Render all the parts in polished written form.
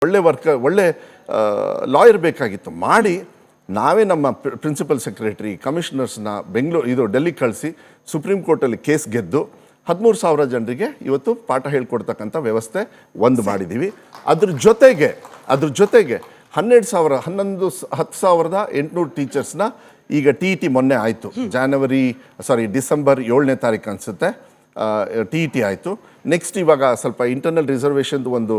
ಒಳ್ಳೆ ಲಾಯರ್ ಬೇಕಾಗಿತ್ತು. ಮಾಡಿ ನಾವೇ ನಮ್ಮ ಪ್ರಿನ್ಸಿಪಲ್ ಸೆಕ್ರೆಟರಿ ಕಮಿಷನರ್ಸ್ನ ಡೆಲ್ಲಿ ಕಳಿಸಿ ಸುಪ್ರೀಂ ಕೋರ್ಟಲ್ಲಿ ಕೇಸ್ ಗೆದ್ದು 13,000 ಜನರಿಗೆ ಇವತ್ತು ಪಾಠ ಹೇಳ್ಕೊಡ್ತಕ್ಕಂಥ ವ್ಯವಸ್ಥೆ ಮಾಡಿದ್ದೀವಿ. ಅದ್ರ ಜೊತೆಗೆ 10,800 ಟೀಚರ್ಸ್ನ ಈಗ TET ಮೊನ್ನೆ ಆಯಿತು. ಡಿಸೆಂಬರ್ 7ನೇ ತಾರೀಕು ಅನಿಸುತ್ತೆ TET ಆಯಿತು. ನೆಕ್ಸ್ಟ್ ಇವಾಗ ಸ್ವಲ್ಪ ಇಂಟರ್ನಲ್ ರಿಸರ್ವೇಷನ್ದು ಒಂದು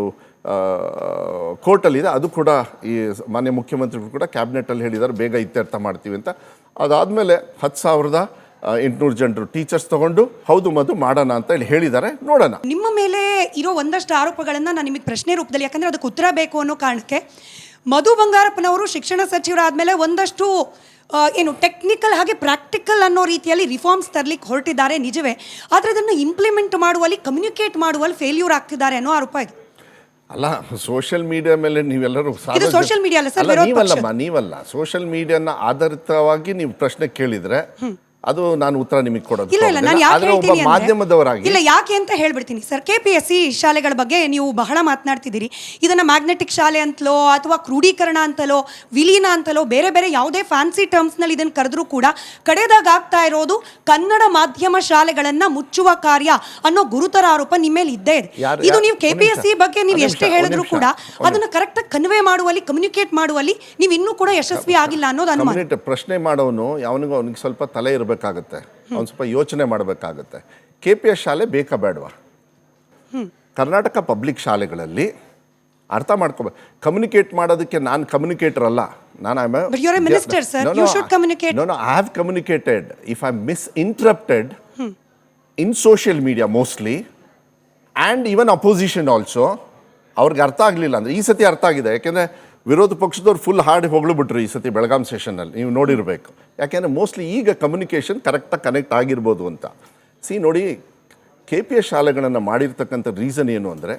ಕೋರ್ಟಲ್ಲಿದೆ, ಅದು ಕೂಡ ಈ ಮಾನ್ಯ ಮುಖ್ಯಮಂತ್ರಿಗಳು ಕೂಡ ಕ್ಯಾಬಿನೆಟಲ್ಲಿ ಹೇಳಿದ್ದಾರೆ ಬೇಗ ಇತ್ಯರ್ಥ ಮಾಡ್ತೀವಿ ಅಂತ. ಅದಾದಮೇಲೆ 10,800 ಜನರು ಟೀಚರ್ಸ್ ತಗೊಂಡು ಹೌದು ಮದು ಮಾಡೋಣ ಅಂತ ಹೇಳಿದ್ದಾರೆ. ನೋಡೋಣ. ನಿಮ್ಮ ಮೇಲೆ ಇರೋ ಒಂದಷ್ಟು ಆರೋಪಗಳನ್ನು ನಾನು ನಿಮಗೆ ಪ್ರಶ್ನೆ ರೂಪದಲ್ಲಿ, ಯಾಕಂದರೆ ಅದಕ್ಕೆ ಉತ್ತರ ಬೇಕು ಅನ್ನೋ ಕಾರಣಕ್ಕೆ, ಮಧು ಬಂಗಾರಪ್ಪನವರು ಶಿಕ್ಷಣ ಸಚಿವರಾದಮೇಲೆ ಒಂದಷ್ಟು ಟೆಕ್ನಿಕಲ್ ಹಾಗೆ ಪ್ರಾಕ್ಟಿಕಲ್ ಅನ್ನೋ ರೀತಿಯಲ್ಲಿ ರಿಫಾರ್ಮ್ಸ್ ತರಲಿಕ್ಕೆ ಹೊರಟಿದ್ದಾರೆ, ನಿಜವೇ. ಆದರೆ ಅದನ್ನು ಇಂಪ್ಲಿಮೆಂಟ್ ಮಾಡುವಲ್ಲಿ, ಕಮ್ಯುನಿಕೇಟ್ ಮಾಡುವಲ್ಲಿ ಫೇಲ್ಯೂರ್ ಆಗ್ತಿದ್ದಾರೆ ಅನ್ನೋ ಆರೋಪ ಇದೆ. ಅಲ್ಲ, ಸೋಷಿಯಲ್ ಮೀಡಿಯಾ ಮೇಲೆ ನೀವೆಲ್ಲರೂ ಸೋಷಿಯಲ್ ಮೀಡಿಯಾ ನೀವಲ್ಲ ಸೋಷಿಯಲ್ ಮೀಡಿಯಾನ ಆಧಾರಿತವಾಗಿ ನೀವು ಪ್ರಶ್ನೆ ಕೇಳಿದ್ರೆ ಅದು ನಾನು ಉತ್ತರ ನಿಮಗೆ ಕೊಡೋದು ಮಾಧ್ಯಮದವರಾಗಿ ಇಲ್ಲ. ಯಾಕೆ ಅಂತ ಹೇಳ್ಬಿಡ್ತೀನಿ ಸರ್. KPSC ಶಾಲೆಗಳ ಬಗ್ಗೆ ನೀವು ಬಹಳ ಮಾತನಾಡ್ತಿದ್ದೀರಿ. ಇದನ್ನ ಮ್ಯಾಗ್ನೆಟಿಕ್ ಶಾಲೆ ಅಂತಲೋ ಅಥವಾ ಕ್ರೋಢೀಕರಣ ಅಂತಲೋ ವಿಲೀನ ಅಂತಲೋ ಬೇರೆ ಬೇರೆ ಯಾವುದೇ ಫ್ಯಾನ್ಸಿ ಟರ್ಮ್ಸ್ನಲ್ಲಿ ಇದನ್ನು ಕರೆದ್ರೂ ಕೂಡ ಕಡೆದಾಗ ಆಗ್ತಾ ಇರೋದು ಕನ್ನಡ ಮಾಧ್ಯಮ ಶಾಲೆಗಳನ್ನ ಮುಚ್ಚುವ ಕಾರ್ಯ ಅನ್ನೋ ಗುರುತರ ಆರೋಪ ನಿಮ್ಮ ಮೇಲೆ ಇದ್ದೇ ಇದೆ. ಇದು ನೀವು KPSC ಬಗ್ಗೆ ನೀವು ಎಷ್ಟೇ ಹೇಳಿದ್ರು ಕೂಡ ಅದನ್ನ ಕರೆಕ್ಟಾಗಿ ಕನ್ವೆ ಮಾಡುವಲ್ಲಿ, ಕಮ್ಯುನಿಕೇಟ್ ಮಾಡುವಲ್ಲಿ ನೀವು ಇನ್ನೂ ಕೂಡ ಯಶಸ್ವಿ ಆಗಿಲ್ಲ ಅನ್ನೋದು ಅನುಮಾನ. ಪ್ರಶ್ನೆ ಮಾಡೋನು ಅವನಿಗೆ ಸ್ವಲ್ಪ ತಲೆ ಬೇಕಾಗುತ್ತೆ, ಅವ್ನು ಸ್ವಲ್ಪ ಯೋಚನೆ ಮಾಡಬೇಕಾಗುತ್ತೆ. KPS ಶಾಲೆ ಬೇಕಾ ಬೇಡವಾ? ಕರ್ನಾಟಕ ಪಬ್ಲಿಕ್ ಶಾಲೆಗಳಲ್ಲಿ ಅರ್ಥ ಮಾಡ್ಕೋಬೇಕು. ಕಮ್ಯುನಿಕೇಟ್ ಮಾಡೋದಕ್ಕೆ ನಾನು ಕಮ್ಯುನಿಕೇಟರ್ ಅಲ್ಲ. I have communicated. If I misinterpreted in social media mostly and even opposition also, ಅವ್ರಿಗೆ ಅರ್ಥ ಆಗಲಿಲ್ಲ ಅಂದರೆ ಈ ಸತಿ ಅರ್ಥ ಆಗಿದೆ. ಯಾಕೆಂದರೆ ವಿರೋಧ ಪಕ್ಷದವ್ರು ಫುಲ್ ಹಾರ್ಡ್ ಹೊಗಳ್ಬಿಟ್ರು ಈ ಸತಿ ಬೆಳಗಾಂ ಸೆಷನ್ನಲ್ಲಿ, ನೀವು ನೋಡಿರಬೇಕು. ಯಾಕೆಂದರೆ ಮೋಸ್ಟ್ಲಿ ಈಗ ಕಮ್ಯುನಿಕೇಷನ್ ಕರೆಕ್ಟಾಗಿ ಕನೆಕ್ಟ್ ಆಗಿರ್ಬೋದು ಅಂತ. ನೋಡಿ, KPS ಶಾಲೆಗಳನ್ನು ಮಾಡಿರ್ತಕ್ಕಂಥ ರೀಸನ್ ಏನು ಅಂದರೆ,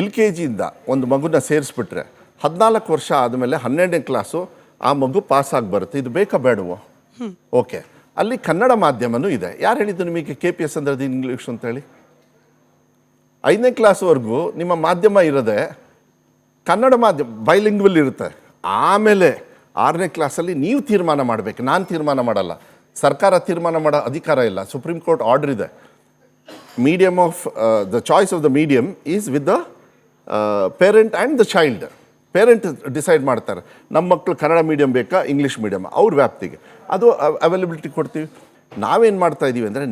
LKG ಇಂದ ಒಂದು ಮಗುನ ಸೇರಿಸ್ಬಿಟ್ರೆ 14 ವರ್ಷ ಆದಮೇಲೆ 12ನೇ ಕ್ಲಾಸು ಆ ಮಗು ಪಾಸಾಗಿ ಬರುತ್ತೆ. ಇದು ಬೇಕಾ ಬೇಡವೋ? ಓಕೆ, ಅಲ್ಲಿ ಕನ್ನಡ ಮಾಧ್ಯಮನೂ ಇದೆ. ಯಾರು ಹೇಳಿದ್ದು ನಿಮಗೆ KPS ಅಂದರೆ ಅದು ಇಂಗ್ಲೀಷ್ ಅಂತೇಳಿ? 5ನೇ ಕ್ಲಾಸ್ವರೆಗೂ ನಿಮ್ಮ ಮಾಧ್ಯಮ ಇರೋದೆ ಕನ್ನಡ ಮಾಧ್ಯಮ, ಬೈಲಿಂಗ್ವಲ್ ಇರುತ್ತೆ. ಆಮೇಲೆ 6ನೇ ಕ್ಲಾಸಲ್ಲಿ ನೀವು ತೀರ್ಮಾನ ಮಾಡಬೇಕು, ನಾನು ತೀರ್ಮಾನ ಮಾಡಲ್ಲ. ಸರ್ಕಾರ ತೀರ್ಮಾನ ಮಾಡೋ ಅಧಿಕಾರ ಇಲ್ಲ. ಸುಪ್ರೀಂ ಕೋರ್ಟ್ ಆರ್ಡರ್ ಇದೆ. Medium of the choice of the medium is with the parent and the child. Parent decide ಮಾಡ್ತಾರೆ, ನಮ್ಮ ಮಕ್ಕಳು ಕನ್ನಡ ಮೀಡಿಯಮ್ ಬೇಕಾ ಇಂಗ್ಲೀಷ್ ಮೀಡಿಯಮ್, ಅವ್ರ ವ್ಯಾಪ್ತಿಗೆ ಅದು ಅವೈಲಬಿಲಿಟಿ ಕೊಡ್ತೀವಿ. ನಾವೇನು ಮಾಡ್ತಾ ಇದ್ದೀವಿ ಅಂದರೆ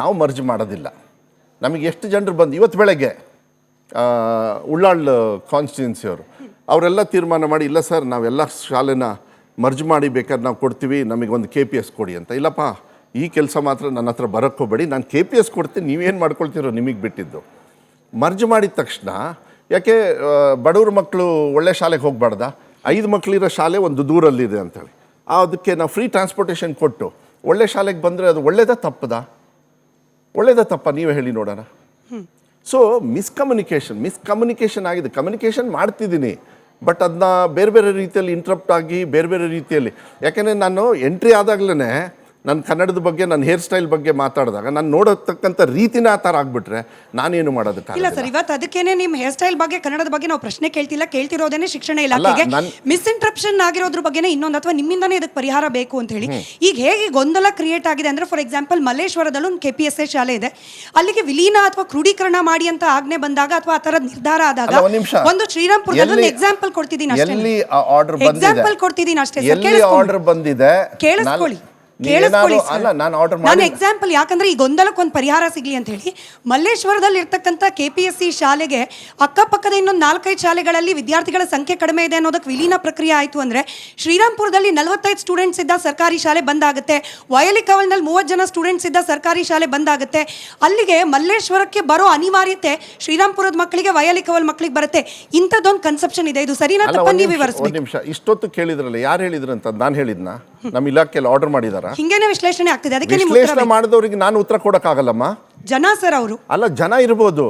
ನಾವು ಮರ್ಜ್ ಮಾಡೋದಿಲ್ಲ. ನಮಗೆ ಎಷ್ಟು ಜನರು ಬಂದು ಇವತ್ತು ಬೆಳಗ್ಗೆ ಉಳ್ಳಾಳ್ ಕಾನ್ಸ್ಟಿಟ್ಯೂನ್ಸಿಯವರು ಅವರೆಲ್ಲ ತೀರ್ಮಾನ ಮಾಡಿ, ಇಲ್ಲ ಸರ್ ನಾವೆಲ್ಲ ಶಾಲೆನ ಮರ್ಜ್ ಮಾಡಿ ಬೇಕಾದ್ರೆ ನಾವು ಕೊಡ್ತೀವಿ, ನಮಗೊಂದು KPS ಕೊಡಿ ಅಂತ. ಇಲ್ಲಪ್ಪ, ಈ ಕೆಲಸ ಮಾತ್ರ ನನ್ನ ಹತ್ರ ಬರೋಕ್ಕೆ ಹೋಗಬೇಡಿ, ನಾನು KPS ಕೊಡ್ತೀನಿ, ನೀವೇನು ಮಾಡ್ಕೊಳ್ತೀರೋ ನಿಮಗೆ ಬಿಟ್ಟಿದ್ದು. ಮರ್ಜ್ ಮಾಡಿದ ತಕ್ಷಣ ಯಾಕೆ ಬಡವ್ರ ಮಕ್ಕಳು ಒಳ್ಳೆ ಶಾಲೆಗೆ ಹೋಗಬಾರ್ದಾ? 5 ಮಕ್ಕಳಿರೋ ಶಾಲೆ ಒಂದು ದೂರಲ್ಲಿದೆ ಅಂತೇಳಿ ಅದಕ್ಕೆ ನಾವು ಫ್ರೀ ಟ್ರಾನ್ಸ್ಪೋರ್ಟೇಷನ್ ಕೊಟ್ಟು ಒಳ್ಳೆ ಶಾಲೆಗೆ ಬಂದರೆ ಅದು ಒಳ್ಳೇದಾ ತಪ್ಪದಾ? ನೀವೇ ಹೇಳಿ ನೋಡೋಣ. ಸೊ ಮಿಸ್ಕಮ್ಯುನಿಕೇಷನ್ ಆಗಿದೆ. ಕಮ್ಯುನಿಕೇಷನ್ ಮಾಡ್ತಿದ್ದೀನಿ, ಬಟ್ ಅದನ್ನ ಬೇರೆ ಬೇರೆ ರೀತಿಯಲ್ಲಿ ಇಂಟ್ರಪ್ಟ್ ಆಗಿ ಬೇರೆ ಬೇರೆ ರೀತಿಯಲ್ಲಿ. ಯಾಕೆಂದರೆ ನಾನು ಎಂಟ್ರಿ ಆದಾಗಲೇ ನನ್ನ ಕನ್ನಡದ ಬಗ್ಗೆ, ನನ್ನ ಹೇರ್ ಸ್ಟೈಲ್ ಬಗ್ಗೆ ಮಾತಾಡಿದಾಗ ನಾನು ನೋಡತಕ್ಕಂಥ ರೀತಿನ ಆ ಥರ ಆಗಿಬಿಟ್ರೆ ನಾನೇನು ಮಾಡೋದಕ್ಕಾಗಲ್ಲ ಸರ್. ಇವತ್ತು ಅದಕ್ಕೇನೆ ನಿಮ್ಮ ಹೇರ್ ಸ್ಟೈಲ್ ಬಗ್ಗೆ, ಕನ್ನಡದ ಬಗ್ಗೆ ನಾವು ಪ್ರಶ್ನೆ ಕೇಳ್ತಿರೋದೇನೆ ಶಿಕ್ಷಣ ಇಲಾಖೆಗೆ. ಮಿಸ್ಇಂಟ್ರಪ್ಷನ್ ಆಗಿರೋದ್ರ ಬಗ್ಗೆ ಇನ್ನೊಂದು, ಅಥವಾ ನಿಮ್ಮಿಂದನೇ ಇದಕ್ಕೆ ಪರಿಹಾರ ಬೇಕು ಅಂತ ಹೇಳಿ ಈಗ ಹೇಗೆ ಗೊಂದಲ ಕ್ರಿಯೇಟ್ ಆಗಿದೆ ಅಂದರೆ, ಫಾರ್ ಎಕ್ಸಾಂಪಲ್ ಮಲ್ಲೇಶ್ವರದಲ್ಲೂ ಒಂದು KPS ಶಾಲೆ ಇದೆ. ಅಲ್ಲಿಗೆ ವಿಲೀನ ಅಥವಾ ಕ್ರೋಢೀಕರಣ ಮಾಡಿ ಅಂತ ಆಜ್ಞೆ ಬಂದಾಗ ಅಥವಾ ಆ ಥರದ ನಿರ್ಧಾರ ಆದಾಗ, ಒಂದು ಶ್ರೀರಾಮ್ಪುರದಲ್ಲಿ ಎಕ್ಸಾಂಪಲ್ ಕೊಡ್ತಿದ್ದೀನಿ ಅಷ್ಟೇ, ಆರ್ಡರ್ ಬಂದಿದೆ, ಕೇಳಿಸ್ಕೊಳ್ಳಿ. ನಾನು ಎಕ್ಸಾಂಪಲ್, ಯಾಕಂದ್ರೆ ಈ ಗೊಂದಲಕ್ಕೆ ಒಂದು ಪರಿಹಾರ ಸಿಗ್ಲಿ ಅಂತ ಹೇಳಿ ಮಲ್ಲೇಶ್ವರದಲ್ಲಿ ಇರ್ತಕ್ಕಂಥ KPSC ಶಾಲೆಗೆ ಅಕ್ಕಪಕ್ಕದ ಇನ್ನೊಂದು 4-5 ಶಾಲೆಗಳಲ್ಲಿ ವಿದ್ಯಾರ್ಥಿಗಳ ಸಂಖ್ಯೆ ಕಡಿಮೆ ಇದೆ ಅನ್ನೋದಕ್ಕೆ ವಿಲೀನ ಪ್ರಕ್ರಿಯೆ ಆಯಿತು ಅಂದರೆ, ಶ್ರೀರಾಮ್ಪುರದಲ್ಲಿ 45 ಸ್ಟೂಡೆಂಟ್ಸ್ ಇದ್ದ ಸರ್ಕಾರಿ ಶಾಲೆ ಬಂದಾಗುತ್ತೆ, ವಯಲಿಕವಲ್ನಲ್ಲಿ 30 ಜನ ಸ್ಟೂಡೆಂಟ್ಸ್ ಇದ್ದ ಸರ್ಕಾರಿ ಶಾಲೆ ಬಂದಾಗುತ್ತೆ. ಅಲ್ಲಿಗೆ ಮಲ್ಲೇಶ್ವರಕ್ಕೆ ಬರೋ ಅನಿವಾರ್ಯತೆ ಶ್ರೀರಾಮ್ಪುರದ ಮಕ್ಕಳಿಗೆ, ವಯಲಿಕವಲ್ ಮಕ್ಕಳಿಗೆ ಬರುತ್ತೆ. ಇಂಥದ್ದೊಂದು ಕನ್ಸೆಪ್ಷನ್ ಇದೆ. ಇದು ಸರಿನಾ ತಪ್ಪ? ನೀವು ವಿವರಿಸಬೇಕು. ಇಷ್ಟೊತ್ತು ಕೇಳಿದ್ರಲ್ಲ, ಯಾರು ಹೇಳಿದ್ರು ಅಂತ ನಾನು ಹೇಳಿದ್ನ? ನಮ್ಮ ಇಲಾಖೆಯಲ್ಲಿ ಆರ್ಡರ್ ಮಾಡಿದಾರ? ಹಿಂಗೇನೆ ವಿಶ್ಲೇಷಣೆ ಆಗ್ತಿದೆ. ಅದಕ್ಕೆ ವಿಶ್ಲೇಷಣೆ ಮಾಡಿದವರಿಗೆ ನಾನು ಉತ್ತರ ಕೊಡಕ್ಕಾಗಲ್ಲಮ್ಮ. ಜನ ಸರ್ ಅವರು ಅಲ್ಲ, ಜನ ಇರ್ಬೋದು,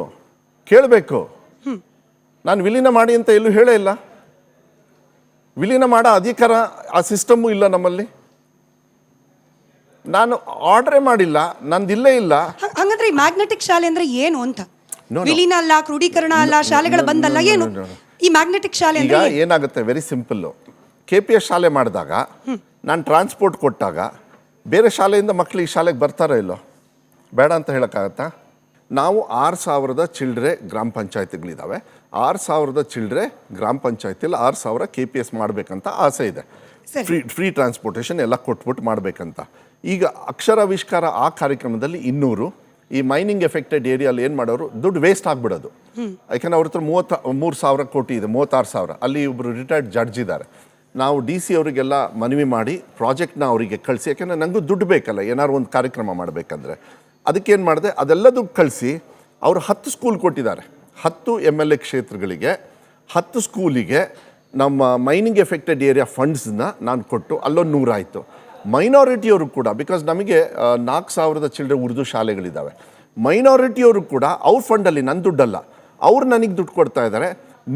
ಕೇಳಬೇಕು. ನಾನು ವಿಲೀನ ಮಾಡಿ ಅಂತ ಎಲ್ಲೂ ಹೇಳೇ ಇಲ್ಲ. ವಿಲೀನ ಮಾಡೋ ಅಧಿಕಾರ ಆ ಸಿಸ್ಟಮ್ಮು ಇಲ್ಲ ನಮ್ಮಲ್ಲಿ. ನಾನು ಆರ್ಡರೇ ಮಾಡಿಲ್ಲ, ನಂದಿಲ್ಲೇ ಇಲ್ಲ. ಹಂಗಂದ್ರೆ ಈ ಮ್ಯಾಗ್ನೆಟಿಕ್ ಶಾಲೆ ಅಂದ್ರೆ ಏನು ಅಂತ? ವಿಲೀನ ಅಲ್ಲ, ಕ್ರೋಢೀಕರಣ ಅಲ್ಲ, ಶಾಲೆಗಳು ಬಂದಲ್ಲ, ಏನು? ಈ ಮ್ಯಾಗ್ನೆಟಿಕ್ ಶಾಲೆ ಈಗ ಅಂದ್ರೆ ಏನಾಗುತ್ತೆ, ವೆರಿ ಸಿಂಪಲ್ಲು. KPS ಶಾಲೆ ಮಾಡಿದಾಗ ನಾನು ಟ್ರಾನ್ಸ್ಪೋರ್ಟ್ ಕೊಟ್ಟಾಗ ಬೇರೆ ಶಾಲೆಯಿಂದ ಮಕ್ಕಳು ಈ ಶಾಲೆಗೆ ಬರ್ತಾರೋ ಇಲ್ಲೋ? ಬೇಡ ಅಂತ ಹೇಳೋಕ್ಕಾಗತ್ತಾ? ನಾವು 6,000 ಚಿಲ್ಡ್ರೆ ಗ್ರಾಮ ಪಂಚಾಯತಿಗಳಿದ್ದಾವೆ. 6,000 ಚಿಲ್ಡ್ರೆ ಗ್ರಾಮ ಪಂಚಾಯತಿಯಲ್ಲಿ 6,000 KPS ಮಾಡಬೇಕಂತ ಆಸೆ ಇದೆ. ಫ್ರೀ ಟ್ರಾನ್ಸ್ಪೋರ್ಟೇಷನ್ ಎಲ್ಲ ಕೊಟ್ಬಿಟ್ಟು ಮಾಡಬೇಕಂತ. ಈಗ ಅಕ್ಷರಾವಿಷ್ಕಾರ ಆ ಕಾರ್ಯಕ್ರಮದಲ್ಲಿ 200, ಈ ಮೈನಿಂಗ್ ಎಫೆಕ್ಟೆಡ್ ಏರಿಯಲ್ಲಿ ಏನು ಮಾಡೋರು, ದುಡ್ಡು ವೇಸ್ಟ್ ಆಗಿಬಿಡೋದು. ಯಾಕೆಂದ್ರೆ ಅವ್ರ ಹತ್ರ 33,000 ಕೋಟಿ ಇದೆ, 36,000. ಅಲ್ಲಿ ಒಬ್ಬರು ರಿಟೈರ್ಡ್ ಜಡ್ಜ್ ಇದ್ದಾರೆ. ನಾವು DC ಅವರಿಗೆಲ್ಲ ಮನವಿ ಮಾಡಿ ಪ್ರಾಜೆಕ್ಟ್ನ ಅವರಿಗೆ ಕಳಿಸಿ, ಯಾಕೆಂದರೆ ನನಗೂ ದುಡ್ಡು ಬೇಕಲ್ಲ ಏನಾದ್ರು ಒಂದು ಕಾರ್ಯಕ್ರಮ ಮಾಡಬೇಕಂದ್ರೆ. ಅದಕ್ಕೇನು ಮಾಡಿದೆ, ಅದೆಲ್ಲ ದುಡ್ಡು ಕಳಿಸಿ ಅವರು 10 ಸ್ಕೂಲ್ ಕೊಟ್ಟಿದ್ದಾರೆ. 10 MLA ಕ್ಷೇತ್ರಗಳಿಗೆ 10 ಸ್ಕೂಲಿಗೆ ನಮ್ಮ ಮೈನಿಂಗ್ ಎಫೆಕ್ಟೆಡ್ ಏರಿಯಾ ಫಂಡ್ಸ್ನ ನಾನು ಕೊಟ್ಟು ಅಲ್ಲೊಂದು 100 ಆಯಿತು. ಮೈನಾರಿಟಿಯವರು ಕೂಡ, ಬಿಕಾಸ್ ನಮಗೆ 4,000 ಚಿಲ್ಡ್ರೆ ಉರ್ದು ಶಾಲೆಗಳಿದ್ದಾವೆ. ಮೈನಾರಿಟಿಯವರು ಕೂಡ ಅವ್ರ ಫಂಡಲ್ಲಿ, ನನ್ನ ದುಡ್ಡಲ್ಲ, ಅವ್ರು ನನಗೆ ದುಡ್ಡು ಕೊಡ್ತಾ ಇದ್ದಾರೆ.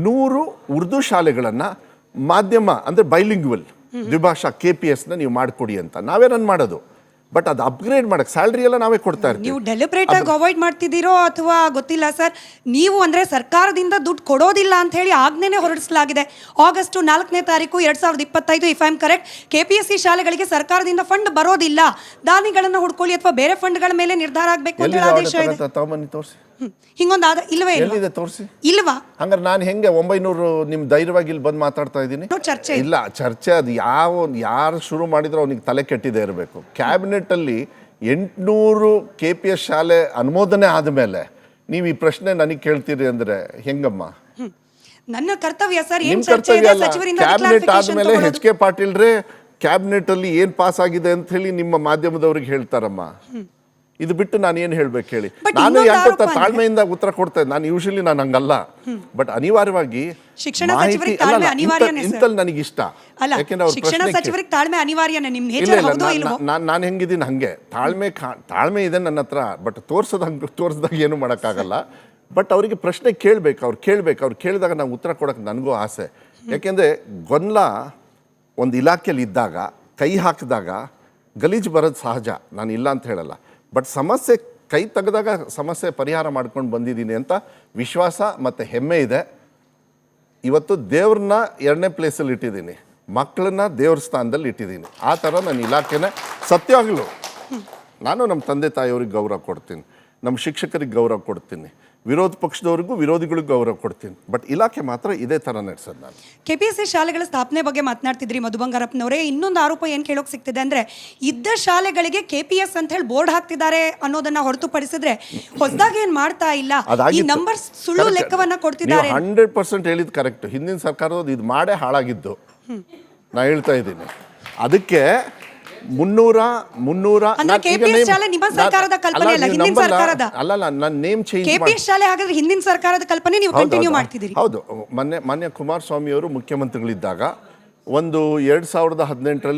100 ಉರ್ದು ಶಾಲೆಗಳನ್ನು ಮಾಧ್ಯಮ ಅಂದರೆ ಬೈಲಿಂಗ್ವಲ್ ದ್ವಿಭಾಷಾ KPSನ ನೀವು ಮಾಡಿಕೊಡಿ ಅಂತ ನಾವೇ ರನ್ ಮಾಡೋದು. ಬಟ್ ಅದು ಅಪ್ಗ್ರೇಡ್ ಮಾಡಕ್ಕೆ ಸ್ಯಾಲ್ರಿ ಎಲ್ಲ ನಾವೇ ಕೊಡ್ತಾ ಇರ್ತೀವಿ. ನೀವು ಡೆಲಿಬ್ರೇಟ್ ಆಗಿ ಅವಾಯ್ಡ್ ಮಾಡ್ತಿದ್ದೀರೋ ಅಥವಾ ಗೊತ್ತಿಲ್ಲ ಸರ್. ನೀವು ಅಂದ್ರೆ ಸರ್ಕಾರದಿಂದ ದುಡ್ಡು ಕೊಡೋದಿಲ್ಲ ಅಂತ ಹೇಳಿ ಆಜ್ಞೆನೇ ಹೊರಡಿಸಲಾಗಿದೆ. ಆಗಸ್ಟ್ 4ನೇ ತಾರೀಕು 2025, if I am correct, KPSC ಶಾಲೆಗಳಿಗೆ ಸರ್ಕಾರದಿಂದ ಫಂಡ್ ಬರೋದಿಲ್ಲ, ದಾನಿಗಳನ್ನ ಹುಡ್ಕೊಳ್ಳಿ ಅಥವಾ ಬೇರೆ ಫಂಡ್ಗಳ ಮೇಲೆ ನಿರ್ಧಾರ ಆಗಬೇಕು ಅಂತ ಹೇಳಿ ಆದೇಶ ಇದೆ. ತೋರಿಸಿ, ಹಿಂಗೊಂದು ಇಲ್ವೇ ಎಲ್ಲಿದೆ ತೋರಿಸಿ. ಇಲ್ವಾ? ಹಂಗಾರೆ ನಾನು ಹೆಂಗೆ 900 ನಿಮ್ ಧೈರ್ಯವಾಗಿ ಇಲ್ಲಿ ಬಂದು ಮಾತಾಡ್ತಾ ಇದ್ದೀನಿ? ಚರ್ಚೆ ಇಲ್ಲ, ಚರ್ಚೆ ಅದು ಯಾರು ಶುರು ಮಾಡಿದ್ರು ಅವನಿಗೆ ತಲೆ ಕೆಟ್ಟಿದೆ ಇರಬೇಕು. ಕ್ಯಾಬಿನೆಟ್ ಅಲ್ಲಿ 800 KPS ಶಾಲೆ ಅನುಮೋದನೆ ಆದಮೇಲೆ ನೀವು ಈ ಪ್ರಶ್ನೆ ನನಗೆ ಕೇಳ್ತೀರಿ ಅಂದ್ರೆ ಹೆಂಗಮ್ಮ? ನನ್ನ ಕರ್ತವ್ಯ ಸರ್. ನಿಮ್ ಕರ್ತವ್ಯ ಅಲ್ಲ. ಕ್ಯಾಬಿನೆಟ್ ಆದ್ಮೇಲೆ HK ಪಾಟೀಲ್ರೇ ಕ್ಯಾಬಿನೆಟ್ ಅಲ್ಲಿ ಏನ್ ಪಾಸ್ ಆಗಿದೆ ಅಂತ ಹೇಳಿ ನಿಮ್ಮ ಮಾಧ್ಯಮದವ್ರಿಗೆ ಹೇಳ್ತಾರಮ್ಮ. ಇದು ಬಿಟ್ಟು ನಾನು ಏನು ಹೇಳ್ಬೇಕು ಹೇಳಿ? ನಾನು ಯಾಕೆ ತಾಳ್ಮೆಯಿಂದ ಉತ್ತರ ಕೊಡ್ತಾ ಇದ್ದೆ. ನಾನು ಯೂಶಲಿ ನಾನು ಹಂಗಲ್ಲ, ಬಟ್ ಅನಿವಾರ್ಯವಾಗಿ ಶಿಕ್ಷಣ ಸಚಿವರಿಗೆ ತಾಳ್ಮೆ ಅನಿವಾರ್ಯನೇ ಸರ್. ಇಂತಲ್ಲಿ ನನಗೆ ಇಷ್ಟ. ಅಲ್ಲ, ಶಿಕ್ಷಣ ಸಚಿವರಿಗೆ ತಾಳ್ಮೆ ಅನಿವಾರ್ಯನೇ. ನಿಮ್ಮ ನೇಚರ್ ಹೌದೋ ಇಲ್ವೋ? ನಾನು ಹೆಂಗಿದ್ದೀನಿ ಹಂಗೆ ತಾಳ್ಮೆ ಇದೆ ನನ್ನ ಹತ್ರ. ಬಟ್ ತೋರಿಸಿದಾಗ ಏನು ಮಾಡೋಕ್ಕಾಗಲ್ಲ. ಬಟ್ ಅವರಿಗೆ ಪ್ರಶ್ನೆ ಕೇಳಬೇಕು, ಅವ್ರು ಕೇಳಿದಾಗ ನಾವು ಉತ್ತರ ಕೊಡೋಕೆ ನನಗೂ ಆಸೆ. ಯಾಕೆಂದರೆ ಗೊಂದಲ ಒಂದು ಇಲಾಖೆಯಲ್ಲಿ ಇದ್ದಾಗ, ಕೈ ಹಾಕಿದಾಗ ಗಲೀಜು ಬರೋದು ಸಹಜ, ನಾನು ಇಲ್ಲ ಅಂತ ಹೇಳಲ್ಲ. ಬಟ್ ಸಮಸ್ಯೆ ಕೈ ತೆಗೆದಾಗ ಸಮಸ್ಯೆ ಪರಿಹಾರ ಮಾಡ್ಕೊಂಡು ಬಂದಿದ್ದೀನಿ ಅಂತ ವಿಶ್ವಾಸ ಮತ್ತು ಹೆಮ್ಮೆ ಇದೆ. ಇವತ್ತು ದೇವ್ರನ್ನ 2ನೇ ಪ್ಲೇಸಲ್ಲಿ ಇಟ್ಟಿದ್ದೀನಿ, ಮಕ್ಕಳನ್ನ ದೇವ್ರ ಸ್ಥಾನದಲ್ಲಿ ಇಟ್ಟಿದ್ದೀನಿ. ಆ ಥರ ನನ್ನ ಇಲಾಖೆನೇ ಸತ್ಯವಾಗಲು ನಾನು ನಮ್ಮ ತಂದೆ ತಾಯಿಯವ್ರಿಗೆ ಗೌರವ ಕೊಡ್ತೀನಿ, ನಮ್ಮ ಶಿಕ್ಷಕರಿಗೆ ಗೌರವ ಕೊಡ್ತೀನಿ, ವಿರೋಧ ಪಕ್ಷದವ್ರಿಗೂ ವಿರೋಧಿಗಳಿಗೂ ಗೌರವ ಕೊಡ್ತೀನಿ. ಬಟ್ ಇಲಾಖೆ ಮಾತ್ರ ಇದೇ ಥರ ನಡೆಸೋದು. ನಾನು KPSC ಶಾಲೆಗಳ ಸ್ಥಾಪನೆ ಬಗ್ಗೆ ಮಾತನಾಡ್ತಿದ್ರಿ ಮಧು ಬಂಗಾರಪ್ಪನವರೇ. ಇನ್ನೊಂದು ಆರೋಪ ಏನು ಕೇಳೋಕೆ ಸಿಗ್ತಿದೆ ಅಂದರೆ, ಇದ್ದ ಶಾಲೆಗಳಿಗೆ KPS ಅಂತ ಹೇಳಿ ಬೋರ್ಡ್ ಹಾಕ್ತಿದ್ದಾರೆ ಅನ್ನೋದನ್ನ ಹೊರತುಪಡಿಸಿದ್ರೆ ಹೊಸದಾಗಿ ಏನು ಮಾಡ್ತಾ ಇಲ್ಲ. ಈ ನಂಬರ್ ಸುಳ್ಳು ಲೆಕ್ಕವನ್ನ ಕೊಡ್ತಿದ್ದಾರೆ. 100% ಹೇಳಿದ್ದು ಕರೆಕ್ಟ್. ಹಿಂದಿನ ಸರ್ಕಾರದವ್ರು ಇದು ಮಾಡೇ ಹಾಳಾಗಿದ್ದು, ನಾ ಹೇಳ್ತಾ ಇದ್ದೀನಿ. ಅದಕ್ಕೆ 300 KPS ಶಾಲೆ ನಿಮ್ಮ ಸರ್ಕಾರದ ಕಲ್ಪನೆ ಅಲ್ಲ, ಹಿಂದಿನ ಸರ್ಕಾರದ. ಅಲ್ಲ, ನನ್ನ ನೇಮ್ ಚೇಂಜ್ KPS ಶಾಲೆ ಹಾಗಾದ್ರೆ ಹಿಂದಿನ ಸರ್ಕಾರದ ಕಲ್ಪನೆ ನೀವು ಕಂಟಿನ್ಯೂ ಮಾಡ್ತಿದ್ದೀರಿ. ಹೌದು. ಮಾನ್ಯ ಕುಮಾರಸ್ವಾಮಿ ಅವರು ಮುಖ್ಯಮಂತ್ರಿಗಳಿದ್ದಾಗ ಒಂದು 2018ರಲ್ಲಿ